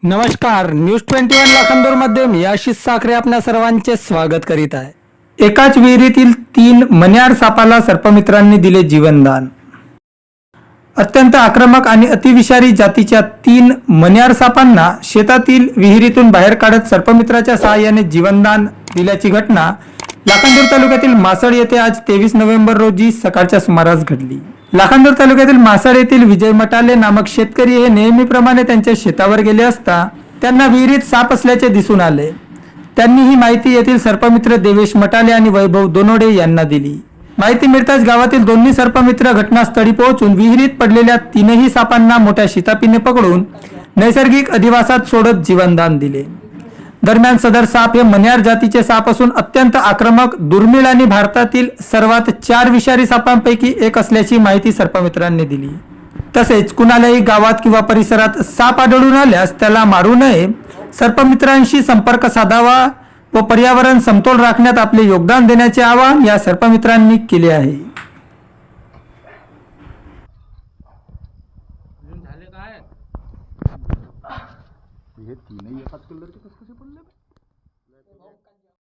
नमस्कार, न्यूज 21 लाखांदूरमध्ये मी आशिष साखरे आपल्या सर्वांचे स्वागत करीत आहे. एकाच विहिरीतील 3 मण्यार सापाला सर्पमित्रांनी दिले जीवनदान. अत्यंत आक्रमक आणि अतिविषारी जातीच्या 3 मण्यार सापांना शेतातील विहिरीतून बाहेर काढत सर्पमित्राच्या सहाय्याने जीवनदान दिल्याची घटना लाखांदूर तालुक्यातील मासळ येथे आज 23 नोव्हेंबर रोजी सकाळच्या सुमारास घडली. लाखांदूर तालुक्यातील मासळ येथील विजय मटाले नामक शेतकरी हे नेहमीप्रमाणे त्यांच्या शेतावर गेले असता त्यांना विहिरीत साप असल्याचे दिसून आले. त्यांनी ही माहिती येथील सर्पमित्र देवेश मटाले आणि वैभव दोनोडे यांना दिली. माहिती मिळताच गावातील दोन्ही सर्पमित्र घटनास्थळी पोहोचून विहिरीत पडलेल्या 3ही सापांना मोठ्या शितापीने पकडून नैसर्गिक अधिवासात सोडत जीवनदान दिले. दरम्यान सदर साप हे मण्यार जातीचे साप असून अत्यंत आक्रमक, दुर्मिळ आणि भारतातील सर्वात 4 विषारी सापांपैकी एक असल्याची माहिती सर्पमित्रांनी दिली. तसेच कुणालाही गावात किंवा परिसरात साप आढळून आल्यास त्याला मारू नये, सर्पमित्रांशी संपर्क साधावा व पर्यावरण समतोल राखण्यात आपले योगदान देण्याचे आवाहन या सर्पमित्रांनी केले आहे. हे तीनही एकाच कलरचे कसे पडले?